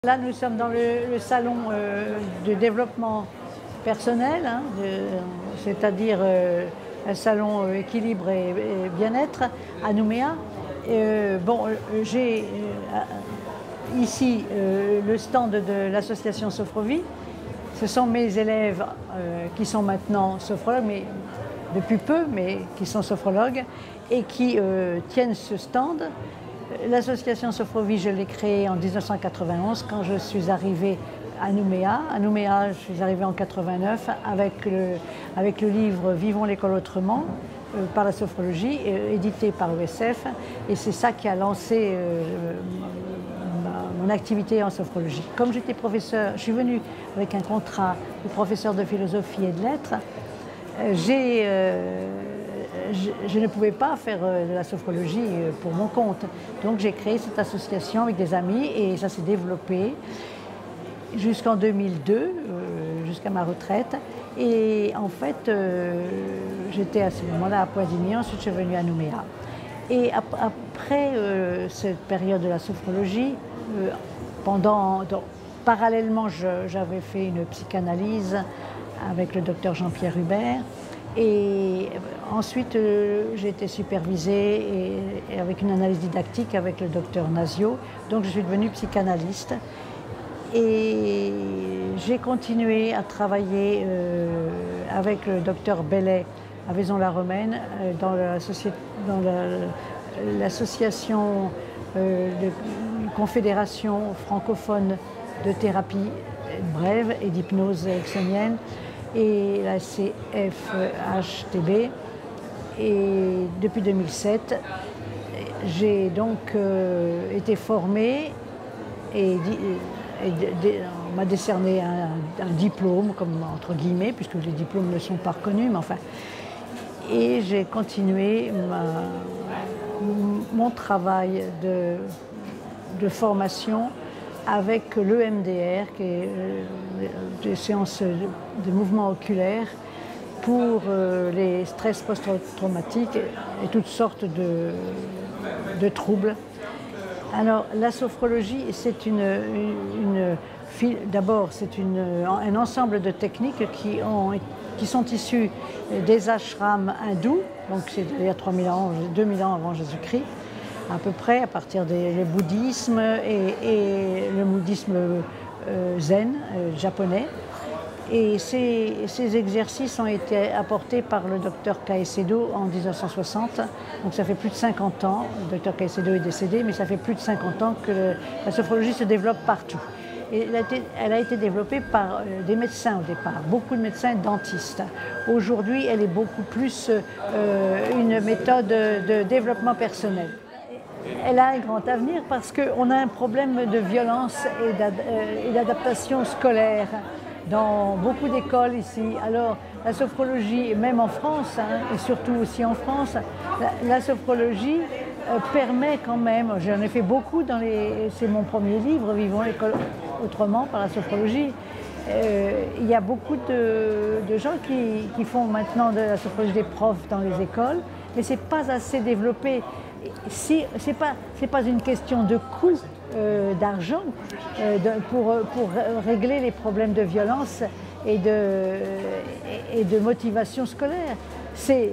Là, nous sommes dans le salon de développement personnel, hein, c'est-à-dire un salon équilibre et bien-être à Nouméa. J'ai ici le stand de l'association Sophrovie. Ce sont mes élèves qui sont maintenant sophrologues, mais depuis peu, mais qui sont sophrologues et qui tiennent ce stand. L'association Sophrovie, je l'ai créée en 1991 quand je suis arrivée à Nouméa. À Nouméa, je suis arrivée en 89 avec le livre Vivons l'école autrement par la sophrologie, édité par ESF. Et c'est ça qui a lancé mon activité en sophrologie. Comme j'étais professeur, je suis venue avec un contrat de professeur de philosophie et de lettres. Je ne pouvais pas faire de la sophrologie pour mon compte. Donc j'ai créé cette association avec des amis et ça s'est développé jusqu'en 2002, jusqu'à ma retraite. Et en fait, j'étais à ce moment-là à Poisdigny, ensuite je suis venue à Nouméa. Et après cette période de la sophrologie, parallèlement, j'avais fait une psychanalyse avec le docteur Jean-Pierre Hubert. Et ensuite, j'ai été supervisée et avec une analyse didactique avec le docteur Nasio. Donc, je suis devenue psychanalyste. Et j'ai continué à travailler avec le docteur Bellet à Vaison-la-Romaine dans l'association de confédération francophone de thérapie brève et d'hypnose ericksonienne et la CFHTB. Et depuis 2007, j'ai donc été formée et on m'a décerné un diplôme, comme entre guillemets, puisque les diplômes ne sont pas reconnus, mais enfin. Et j'ai continué mon travail de formation avec l'EMDR, qui est des séances de mouvement oculaire pour les stress post-traumatiques et toutes sortes de troubles. Alors la sophrologie, c'est d'abord c'est un ensemble de techniques qui sont issues des ashrams hindous, donc c'est il y a 3000 ans, 2000 ans avant Jésus-Christ, à peu près, à partir du bouddhisme et le bouddhisme zen japonais. Et ces exercices ont été apportés par le docteur Caicedo en 1960. Donc ça fait plus de 50 ans, le docteur Caicedo est décédé, mais ça fait plus de 50 ans que la sophrologie se développe partout. Et elle a été développée par des médecins au départ, beaucoup de médecins dentistes. Aujourd'hui, elle est beaucoup plus une méthode de développement personnel. Elle a un grand avenir parce qu'on a un problème de violence et d'adaptation scolaire dans beaucoup d'écoles ici. Alors la sophrologie, même en France, et surtout aussi en France, la sophrologie permet quand même, j'en ai fait beaucoup c'est mon premier livre, Vivons l'école autrement par la sophrologie. Il y a beaucoup de gens qui font maintenant de la sophrologie des profs dans les écoles, mais ce n'est pas assez développé. Ce n'est pas une question de coût d'argent pour régler les problèmes de violence et de motivation scolaire. C'est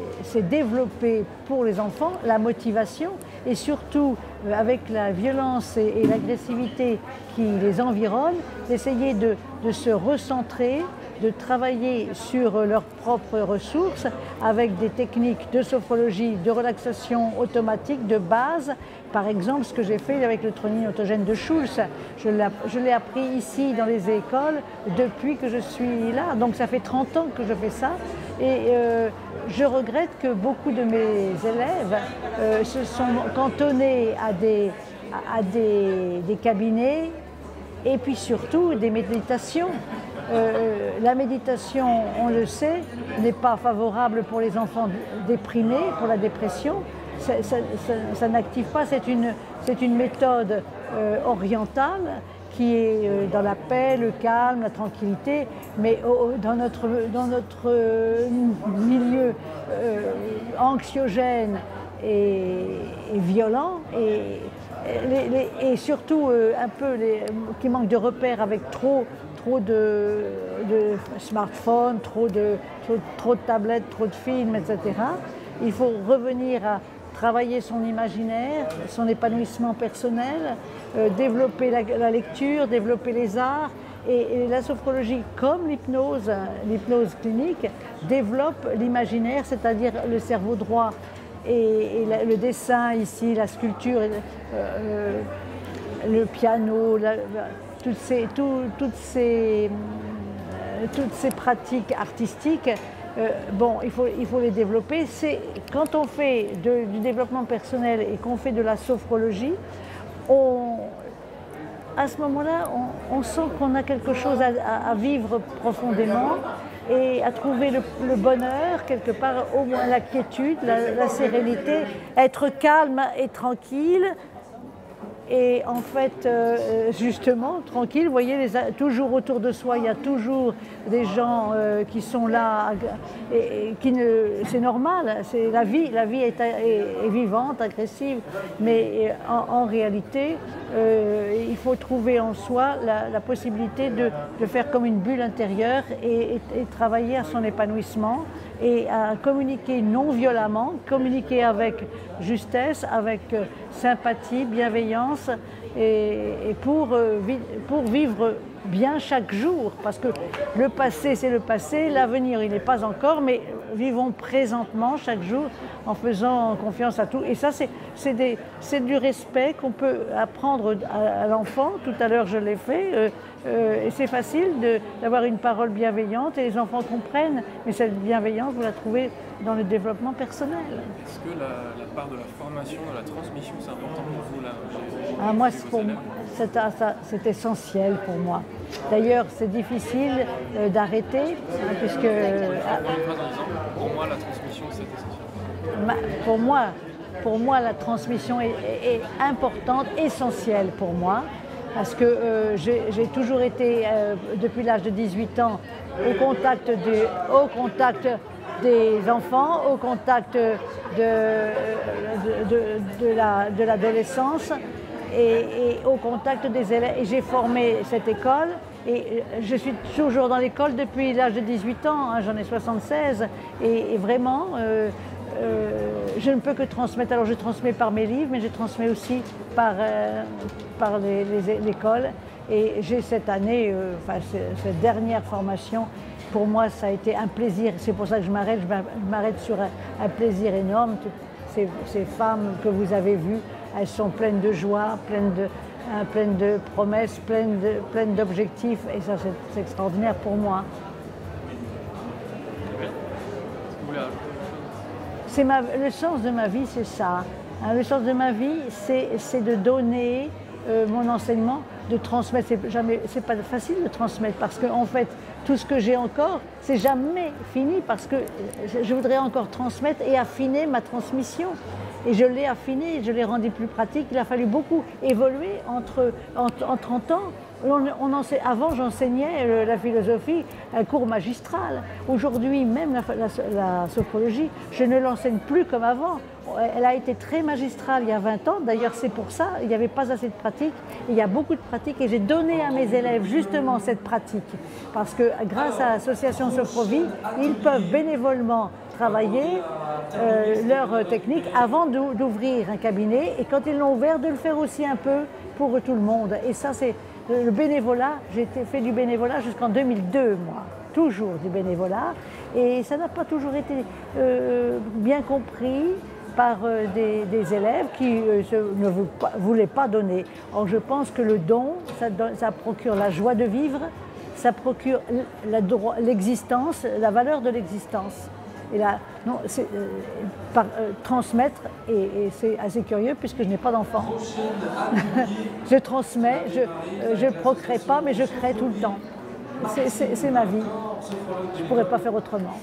développer pour les enfants la motivation et surtout avec la violence et l'agressivité qui les environne, d'essayer de se recentrer, de travailler sur leurs propres ressources avec des techniques de sophrologie, de relaxation automatique, de base. Par exemple, ce que j'ai fait avec le training autogène de Schulz, je l'ai appris ici dans les écoles depuis que je suis là. Donc ça fait 30 ans que je fais ça. Et je regrette que beaucoup de mes élèves se sont cantonnés à des cabinets et puis surtout des méditations. La méditation, on le sait, n'est pas favorable pour les enfants déprimés, pour la dépression. Ça n'active pas, c'est une méthode orientale qui est dans la paix, le calme, la tranquillité, mais dans notre milieu anxiogène et violent, et et surtout un peu qui manquent de repères avec trop de smartphones, trop de tablettes, trop de films, etc. Il faut revenir à travailler son imaginaire, son épanouissement personnel, développer la lecture, développer les arts. Et la sophrologie, comme l'hypnose clinique, développe l'imaginaire, c'est-à-dire le cerveau droit et le dessin ici, la sculpture, le piano, toutes ces pratiques artistiques. Bon, il faut les développer. Quand on fait du développement personnel et qu'on fait de la sophrologie, à ce moment-là, on sent qu'on a quelque chose à vivre profondément et à trouver le bonheur, quelque part, au moins la quiétude, la sérénité, être calme et tranquille. Et en fait, justement, tranquille, vous voyez, toujours autour de soi, il y a toujours des gens qui sont là, et c'est normal, c'est la vie est vivante, agressive, mais en réalité, il faut trouver en soi la possibilité de faire comme une bulle intérieure et travailler à son épanouissement et à communiquer non violemment, communiquer avec justesse, avec sympathie, bienveillance et pour vivre bien chaque jour, parce que le passé c'est le passé, l'avenir il n'est pas encore, mais vivons présentement chaque jour en faisant confiance à tout. Et ça c'est du respect qu'on peut apprendre à l'enfant. Tout à l'heure je l'ai fait, et c'est facile d'avoir une parole bienveillante et les enfants comprennent, mais cette bienveillance vous la trouvez dans le développement personnel. Est-ce que la part de la formation, de la transmission, c'est important pour vous là? Moi, c'est essentiel pour moi. D'ailleurs, c'est difficile d'arrêter, puisque... Pour moi, la transmission, c'est essentiel. Pour moi, la transmission est importante, essentielle pour moi, parce que j'ai toujours été, depuis l'âge de 18 ans, au contact des enfants, au contact de l'adolescence et au contact des élèves. Et j'ai formé cette école et je suis toujours dans l'école depuis l'âge de 18 ans, hein, j'en ai 76 et vraiment je ne peux que transmettre. Alors je transmets par mes livres, mais je transmets aussi par l'école. Et j'ai cette année, cette dernière formation, pour moi ça a été un plaisir, c'est pour ça que je m'arrête sur un plaisir énorme. Ces femmes que vous avez vues, elles sont pleines de joie, pleines de promesses, pleines d'objectifs, et ça c'est extraordinaire pour moi. Le sens de ma vie, c'est ça. Hein, le sens de ma vie, c'est de donner mon enseignement, de transmettre. C'est pas facile de transmettre parce qu'en fait, tout ce que j'ai encore, c'est jamais fini parce que je voudrais encore transmettre et affiner ma transmission. Et je l'ai affiné, je l'ai rendu plus pratique. Il a fallu beaucoup évoluer en 30 ans. Avant, j'enseignais la philosophie, un cours magistral. Aujourd'hui, même la sophrologie, je ne l'enseigne plus comme avant. Elle a été très magistrale il y a 20 ans. D'ailleurs, c'est pour ça, il n'y avait pas assez de pratique. Il y a beaucoup de pratique et j'ai donné à mes élèves justement cette pratique. Parce que grâce à l'association Sophrovie, ils peuvent bénévolement travailler leur technique avant d'ouvrir un cabinet. Et quand ils l'ont ouvert, de le faire aussi un peu pour tout le monde. Et ça, c'est le bénévolat. J'ai fait du bénévolat jusqu'en 2002, moi. Toujours du bénévolat. Et ça n'a pas toujours été bien compris par des élèves qui ne voulaient pas donner. Or, je pense que le don, ça procure la joie de vivre, ça procure l'existence, la valeur de l'existence. Et là, transmettre, et c'est assez curieux puisque je n'ai pas d'enfant. Je transmets, je ne procrée pas, mais je crée tout le temps. C'est ma vie. Je ne pourrais pas faire autrement.